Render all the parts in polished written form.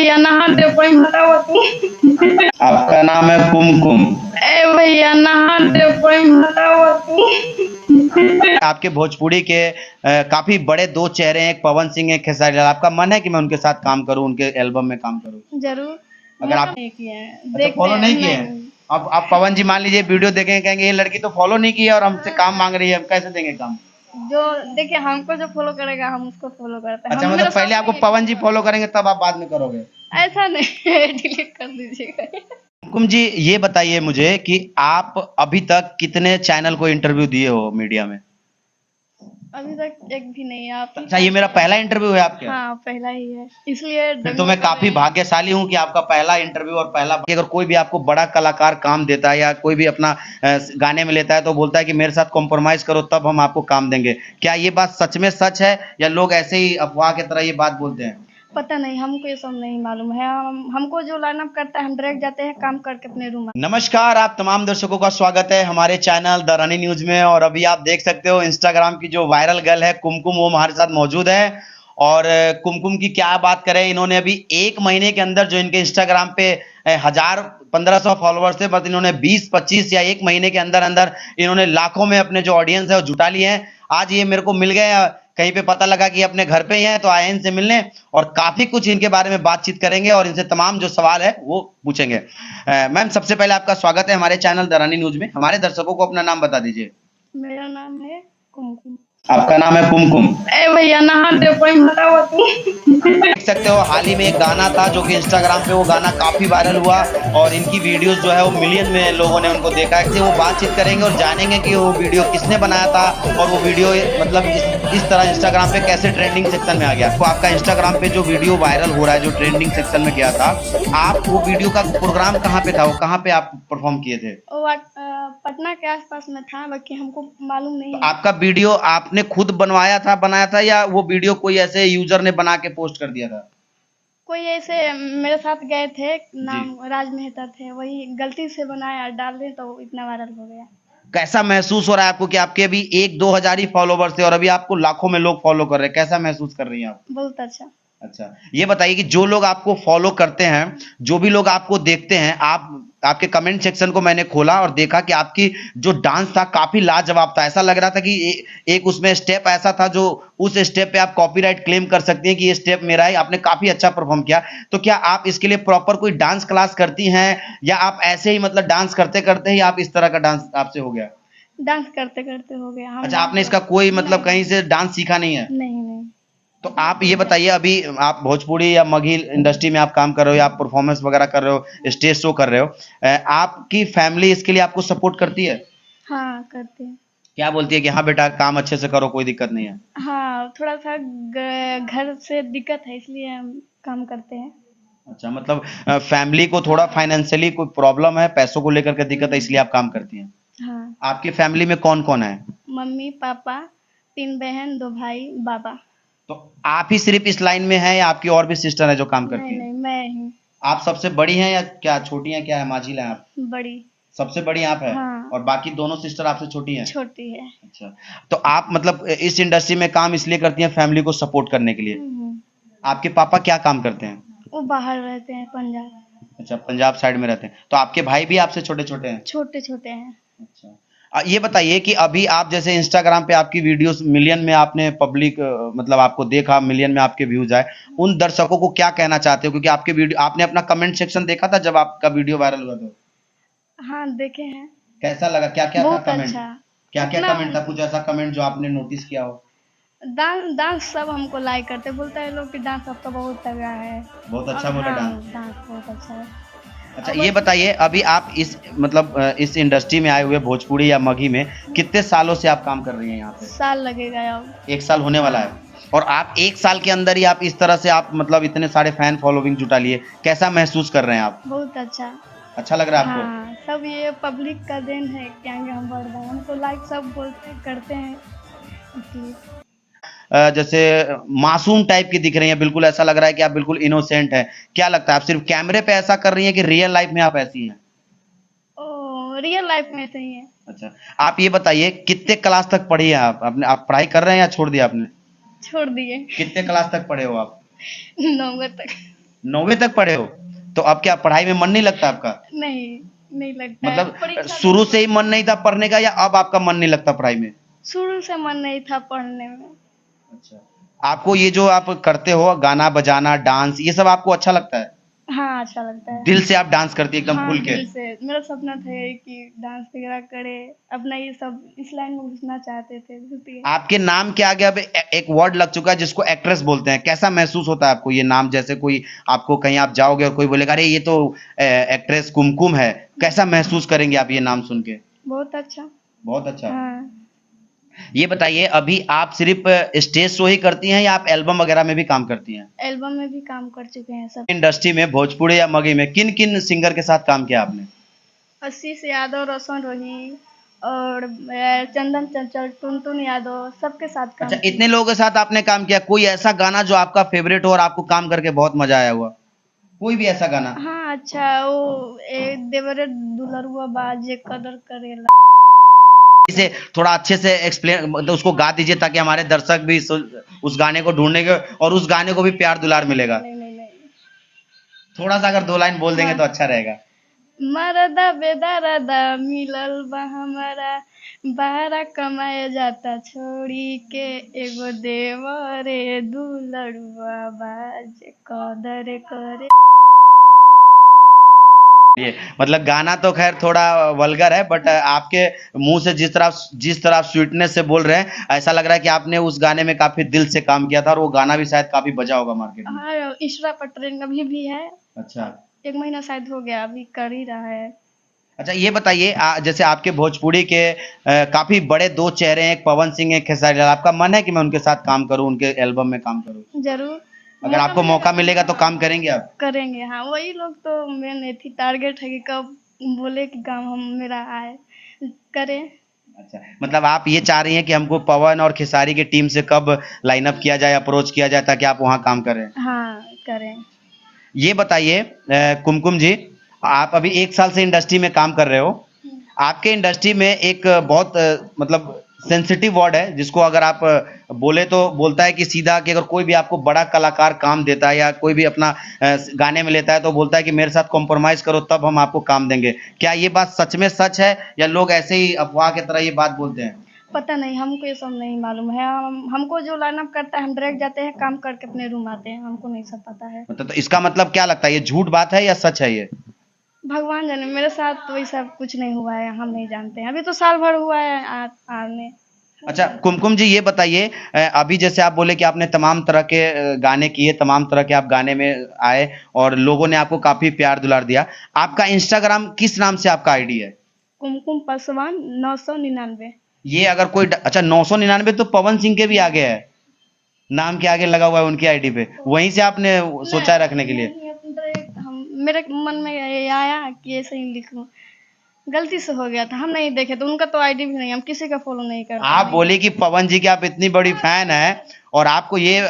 भैया नहा दे कोई हटाओ तू। आपका नाम है कुमकुम। ए भैया नहा दे कोई हटाओ तू। आपके भोजपुरी के काफी बड़े दो चेहरे हैं, एक पवन सिंह, एक खेसारी लाल। आपका मन है कि मैं उनके साथ काम करूं, उनके एल्बम में काम करूं? जरूर। अगर आप नहीं किए हैं, अच्छा देखते फॉलो हैं, नहीं किए हैं, नहीं। अब आप पवन जी मान लीजिए वीडियो देखेंगे, कहेंगे ये लड़की तो फॉलो नहीं की है और हमसे काम मांग रही है, हम कैसे देंगे काम? जो देखिए हमको जो फॉलो करेगा हम उसको फॉलो करते हैं। अच्छा हम मतलब मेरा पहले आपको पवन जी फॉलो करेंगे तब आप बाद में करोगे? ऐसा नहीं डिलीट कर दीजिएगा। कुमकुम जी ये बताइए मुझे कि आप अभी तक कितने चैनल को इंटरव्यू दिए हो मीडिया में? अभी तक एक भी नहीं है। आप ही अच्छा ये मेरा पहला इंटरव्यू है आपके? हाँ पहला ही है, इसलिए फिर तो मैं काफी भाग्यशाली हूँ कि आपका पहला इंटरव्यू और पहला। अगर कोई भी आपको बड़ा कलाकार काम देता है या कोई भी अपना गाने में लेता है तो बोलता है कि मेरे साथ कॉम्प्रोमाइज करो तब हम आपको काम देंगे, क्या ये बात सच में सच है या लोग ऐसे ही अफवाह की तरह ये बात बोलते हैं? पता नहीं, हमको ये सब नहीं मालूम है। हमको जो लाइनअप करता है हम डायरेक्ट जाते हैं काम करके अपने रूम। नमस्कार, आप तमाम दर्शकों का स्वागत है हमारे चैनल द रनी न्यूज में। और अभी आप देख सकते हो इंस्टाग्राम की जो वायरल गर्ल है कुमकुम, वो हमारे साथ मौजूद है। और कुमकुम की क्या बात करें, इन्होंने अभी 1 महीने के अंदर जो इनके इंस्टाग्राम पे 1000-1500 फॉलोअर्स थे, बस इन्होंने 20-25 या 1 महीने के अंदर अंदर इन्होंने लाखों में अपने जो ऑडियंस है वो जुटा लिए हैं। आज ये मेरे को मिल गए, कहीं पे पता लगा कि अपने घर पे ही हैं तो आए इनसे मिलने और काफी कुछ इनके बारे में बातचीत करेंगे और इनसे तमाम जो सवाल है वो पूछेंगे। मैम सबसे पहले आपका स्वागत है हमारे चैनल द रनी न्यूज में। हमारे दर्शकों को अपना नाम बता दीजिए। मेरा नाम है कुमकुम। आपका नाम है कुमकुम। ए भैया नहा दे कोई हटाओ तू। देख सकते हो हाल ही में एक गाना था जो कि इंस्टाग्राम पे वो गाना काफी वायरल हुआ और इनकी वीडियोस जो है वो मिलियन में लोगों ने उनको देखा है। इससे वो बातचीत करेंगे और जानेंगे कि वो वीडियो किसने बनाया था और वो वीडियो मतलब इस तरह इंस्टाग्राम पे कैसे ट्रेंडिंग सेक्शन में आ गया। तो आपका इंस्टाग्राम पे जो वीडियो वायरल हो रहा है, जो ट्रेंडिंग सेक्शन में गया था, आप वो वीडियो का प्रोग्राम कहाँ पे था, वो कहाँ पे आप परफॉर्म किए थे? पटना के आसपास में था, बाकी हमको मालूम नहीं तो है। आपका वीडियो आपने खुद बनाया था या वो वीडियो कोई ऐसे यूजर ने बना के पोस्ट कर दिया था? कोई ऐसे मेरे साथ गए थे, नाम राज मेहता थे, वही गलती से बनाया डाल दे तो इतना वायरल हो गया। कैसा महसूस हो रहा है आपको कि आपके अभी 1-2 हजार ही फॉलोवर्स थे और अभी आपको लाखों में लोग फॉलो कर रहे हैं, कैसा महसूस कर रही हैं आप? बहुत अच्छा। अच्छा ये बताइए कि जो लोग आपको फॉलो करते हैं, जो भी लोग आपको देखते हैं, आपके कमेंट सेक्शन को मैंने खोला और देखा कि आपकी जो डांस था काफी लाजवाब था। ऐसा लग रहा था कि एक उसमें स्टेप ऐसा था जो उस स्टेप पे आप कॉपीराइट क्लेम कर सकती हैं कि ये स्टेप मेरा है। आपने काफी अच्छा परफॉर्म किया। तो क्या आप इसके लिए प्रॉपर कोई डांस क्लास करती हैं या आप ऐसे ही मतलब डांस करते करते ही आप इस तरह का डांस आपसे हो गया? डांस करते करते हो गया। अच्छा आपने इसका कोई मतलब कहीं से डांस सीखा नहीं है? नहीं नहीं। तो आप ये बताइए, अभी आप भोजपुरी या मगही इंडस्ट्री में आप काम कर रहे हो या आप परफॉर्मेंस वगैरह कर रहे हो, स्टेज शो कर रहे हो, आपकी फैमिली इसके लिए आपको सपोर्ट करती है? हाँ करते हैं। क्या बोलती है कि हाँ बेटा काम अच्छे से करो, कोई दिक्कत नहीं है? हाँ थोड़ा सा घर से दिक्कत है इसलिए हम काम करते हैं। अच्छा मतलब फैमिली को थोड़ा फाइनेंशियली कोई प्रॉब्लम है, पैसों को लेकर के दिक्कत है, इसलिए आप काम करती हैं। हाँ। आपकी फैमिली में कौन कौन है? मम्मी पापा, 3 बहन 2 भाई, बाबा। तो आप ही सिर्फ इस लाइन में हैं या आपकी और भी सिस्टर है जो काम करती नहीं है? नहीं मैं ही आप सबसे बड़ी हैं या क्या छोटी हैं, क्या है, माझिल हैं आप? बड़ी। सबसे बड़ी आप है? हाँ। और बाकी दोनों सिस्टर आपसे छोटी हैं? छोटी है। अच्छा तो आप मतलब इस इंडस्ट्री में काम इसलिए करती हैं फैमिली को सपोर्ट करने के लिए। हम्म। आपके पापा क्या काम करते हैं? वो बाहर रहते हैं पंजाब। अच्छा पंजाब साइड में रहते हैं। तो आपके भाई भी आपसे छोटे छोटे हैं? छोटे छोटे हैं। अच्छा ये बताइए कि अभी आप जैसे इंस्टाग्राम पे आपकी वीडियोस मिलियन में आपने पब्लिक मतलब आपको देखा, मिलियन में आपके व्यूज आए, उन दर्शकों को क्या कहना चाहते हो? क्योंकि आपके वीडियो आपने अपना कमेंट सेक्शन देखा था जब आपका वीडियो वायरल हुआ था? हाँ देखे हैं। कैसा लगा, क्या क्या था बहुत कमेंट? अच्छा। क्या क्या उतना कमेंट था, कुछ ऐसा कमेंट जो आपने नोटिस किया हो? डांस डांस सब हमको लाइक करते, बोलता है लोग कि डांस आपका बहुत तगड़ा है। बहुत अच्छा बोला डांस। डांस बहुत अच्छा है। अच्छा ये बताइए, अभी आप इस मतलब इस इंडस्ट्री में आए हुए भोजपुरी या मगही में कितने सालों से आप काम कर रही हैं यहाँ पे? साल लगेगा अब। 1 साल होने वाला है और आप 1 साल के अंदर ही आप इस तरह से आप मतलब इतने सारे फैन फॉलोइंग जुटा लिए, कैसा महसूस कर रहे हैं आप? बहुत अच्छा। अच्छा लग रहा है आपको? हाँ सब ये पब्लिक का देन है कि आगे हम बढ़ रहे हैं, हमको लाइक सब बोलते करते हैं इसलिए। जैसे मासूम टाइप की दिख रही हैं, बिल्कुल ऐसा लग रहा है कि आप बिल्कुल इनोसेंट हैं। क्या लगता है आप सिर्फ कैमरे पे ऐसा कर रही हैं कि रियल लाइफ में आप ऐसी हैं? ओ रियल लाइफ में सही है। अच्छा आप ये बताइए कितने क्लास तक पढ़ी है आप? अपने आप पढ़ाई कर रहे हैं या छोड़ दिया आपने? छोड़ दिए। कितने क्लास तक पढ़े हो आप? 9वीं तक। 9वीं तक पढ़े हो? तो अब क्या पढ़ाई में मन नहीं लगता आपका? नहीं, नहीं लगता है। मतलब परीक्षा शुरू से ही मन नहीं था पढ़ने का, या अब आपका मन नहीं लगता पढ़ाई में? शुरू से मन नहीं था पढ़ने में। अच्छा। आपको ये जो आप करते हो गाना बजाना डांस, ये सब आपको अच्छा लगता है? हाँ, अच्छा लगता है। दिल से आप डांस करती है एकदम हाँ, खुल के? दिल से। मेरा सपना था ये कि डांस वगैरह करे, अपना ये सब इस लाइन में घुसना चाहते थे, इसलिए। आपके नाम के आगे अब एक वर्ड लग चुका है जिसको एक्ट्रेस बोलते हैं। कैसा महसूस होता है आपको ये नाम? जैसे कोई आपको कहीं आप जाओगे और कोई बोलेगा अरे ये तो एक्ट्रेस कुमकुम है, कैसा महसूस करेंगे आप ये नाम सुन के? बहुत अच्छा। बहुत अच्छा। हाँ, ये बताइए, अभी आप सिर्फ स्टेज शो ही करती हैं या आप एल्बम वगैरह में भी काम करती हैं? एल्बम में भी काम कर चुके हैं सब। इंडस्ट्री में भोजपुरी या मगही में किन किन सिंगर के साथ काम किया आपने? आशीष यादव, रोशन रोही और चंदन चंचल, टुनटुन यादव, सबके साथ काम अच्छा, किया। इतने लोगों के साथ आपने काम किया। कोई ऐसा गाना जो आपका फेवरेट हो और आपको काम करके बहुत मजा आया हुआ? कोई भी ऐसा गाना? हाँ, अच्छा वो देवरे दुलरुआ बाजे कदर करेला। इसे थोड़ा अच्छे से एक्सप्लेन, मतलब उसको गा दीजिए ताकि हमारे दर्शक भी उस गाने को ढूंढेंगे और उस गाने को भी प्यार दुलार मिलेगा। नहीं नहीं नहीं। थोड़ा सा अगर 2 लाइन बोल देंगे हाँ। तो अच्छा रहेगा। मरदा बेदरदा मिलल बा हमरा, बाहरा कमाए जाता छोड़ी के, एगो देवरे दुलरुआ बाजे कदर करे। ये मतलब गाना तो खैर थोड़ा वल्गर है, बट आपके मुंह से जिस तरह आप स्वीटनेस से बोल रहे हैं, ऐसा लग रहा है कि आपने उस गाने में काफी दिल से काम किया था और वो गाना भी शायद काफी बजा होगा मार्केट में। हाँ, इंस्टा पर ट्रेंड अभी भी है। अच्छा। 1 महीना शायद हो गया, अभी कर ही रहा है। अच्छा, ये बताइए, जैसे आपके भोजपुरी के काफी बड़े 2 चेहरे हैं, एक पवन सिंह, एक खेसारी लाल। आपका मन है कि मैं उनके साथ काम करूं, उनके एल्बम में काम करूं? जरूर। अगर आपको मौका मिलेगा तो काम करेंगे आप? करेंगे। हाँ, वही लोग तो मेन थी टारगेट है कि कब बोले कि काम हम मेरा आए, करें। अच्छा, मतलब आप ये चाह रही हैं कि हमको पवन और खेसारी की टीम से कब लाइनअप किया जाए, अप्रोच किया जाए ताकि आप वहाँ काम करें? हाँ, करें। ये बताइए कुमकुम जी, आप अभी 1 साल से इंडस्ट्री में काम कर रहे हो। आपके इंडस्ट्री में एक बहुत मतलब सेंसिटिव वर्ड है जिसको अगर आप बोले तो बोलता है कि सीधा कि अगर कोई भी आपको बड़ा कलाकार काम देता है या कोई भी अपना गाने में लेता है तो बोलता है कि मेरे साथ कॉम्प्रोमाइज़ करो तब हम आपको काम देंगे। क्या ये बात सच में सच है या लोग ऐसे ही अफवाह की तरह ये बात बोलते हैं? पता नहीं, हमको ये सब नहीं मालूम है। हमको जो लाइनअप करता है हम डायरेक्ट जाते हैं, काम करके अपने रूम आते हैं, हमको नहीं सब पता है। मतलब तो इसका मतलब क्या लगता है, ये झूठ बात है या सच है ये? भगवान जाने, मेरे साथ तो वैसा कुछ नहीं हुआ है, हम नहीं जानते हैं। अभी तो साल भर हुआ है आने। अच्छा कुमकुम जी, ये बताइए, अभी जैसे आप बोले कि आपने तमाम तरह के गाने किए, तमाम तरह के आप गाने में आए और लोगों ने आपको काफी प्यार दुलार दिया। आपका इंस्टाग्राम किस नाम से आपका आईडी है? कुमकुम पासवान 999। ये अगर कोई अच्छा 999 तो पवन सिंह के भी आगे है, नाम के आगे लगा हुआ है उनकी आईडी पे, वहीं से आपने सोचा है रखने के लिए? नहीं, हम मेरे मन में ये आया कि ऐसे ही लिख लूं, गलती से हो गया था, हम नहीं देखे तो। उनका तो आईडी भी नहीं, हम किसी का फॉलो नहीं करते। आप बोले कि पवन जी की आप इतनी बड़ी फैन है और आपको ये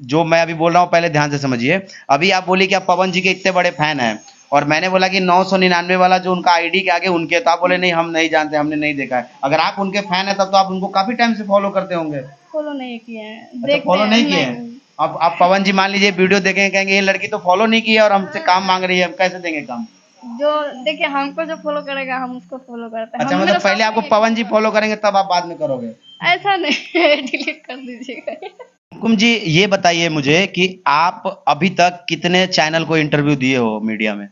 जो मैं अभी बोल रहा हूँ पहले ध्यान से समझिए। अभी आप बोले कि आप पवन जी के इतने बड़े फैन हैं और मैंने बोला कि 999 वाला जो उनका आईडी के आगे उनके, तो आप बोले नहीं हम नहीं जानते, हमने नहीं देखा है। अगर आप उनके फैन है तब तो आप उनको काफी टाइम से फॉलो करते होंगे। फॉलो नहीं किए हैं, अच्छा, देखते फॉलो हैं। नहीं किए हैं? अब आप पवन जी मान लीजिए वीडियो देखेंगे, कहेंगे ये लड़की तो फॉलो नहीं की है और हमसे काम मांग रही है, हम कैसे देंगे काम? जो देखिए, हमको जो फॉलो करेगा हम उसको फॉलो करते हैं। अच्छा, हम मतलब मेरे पहले साथ आपको नहीं, पवन जी फॉलो करेंगे तब आप बाद में करोगे? ऐसा नहीं डिलीट कर दीजिएगा। कुमकुम जी, ये बताइए मुझे कि आप अभी तक कितने चैनल को इंटरव्यू दिए हो मीडिया में?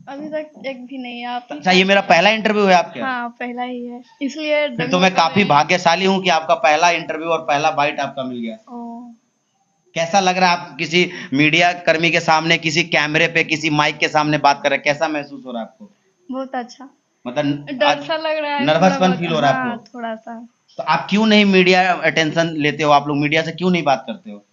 अभी तक एक भी नहीं। आप ही अच्छा, ये मेरा पहला इंटरव्यू है आपके? हाँ, पहला ही है, इसलिए फिर तो मैं काफी भाग्यशाली हूँ कि आपका पहला इंटरव्यू और पहला बाइट आपका मिल गया। ओ, कैसा लग रहा है आप किसी मीडिया कर्मी के सामने, किसी कैमरे पे, किसी माइक के सामने बात कर रहे हैं? कैसा महसूस हो रहा है आपको? बहुत अच्छा। मतलब डर सा लग रहा है, नर्वसपन फील हो रहा है हाँ, आपको? थोड़ा सा। तो आप क्यों नहीं मीडिया अटेंशन लेते हो? आप लोग मीडिया से क्यों नहीं बात करते हो?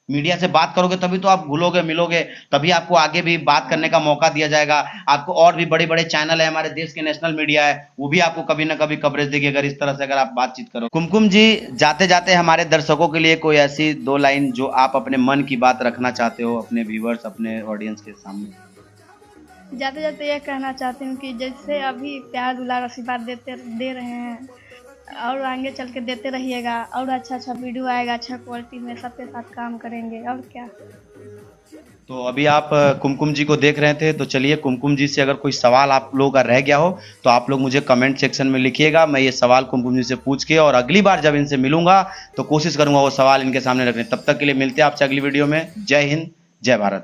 मीडिया से बात करोगे तभी तो आप घुलोगे मिलोगे, तभी आपको आगे भी बात करने का मौका दिया जाएगा। आपको और भी बड़े बड़े चैनल है, हमारे देश के नेशनल मीडिया है, वो भी आपको कभी ना कभी कवरेज देगी अगर इस तरह से अगर आप बातचीत करो। कुमकुम जी, जाते जाते हमारे दर्शकों के लिए कोई ऐसी 2 लाइन जो आप अपने मन की बात रखना चाहते हो अपने व्यूवर्स, अपने ऑडियंस के सामने? जाते जाते ये कहना चाहती हूँ कि जैसे अभी प्यार दुलार आशीर्वाद दे रहे हैं, और आगे चल के देते रहिएगा, और अच्छा वीडियो आएगा, अच्छा क्वालिटी में सबके साथ काम करेंगे, और क्या। तो अभी आप कुमकुम जी को देख रहे थे, तो चलिए कुमकुम जी से अगर कोई सवाल आप लोगों का रह गया हो तो आप लोग मुझे कमेंट सेक्शन में लिखिएगा। मैं ये सवाल कुमकुम जी से पूछ के, और अगली बार जब इनसे मिलूंगा तो कोशिश करूंगा वो सवाल इनके सामने रखने। तब तक के लिए मिलते हैं आपसे अगली वीडियो में। जय हिंद, जय भारत।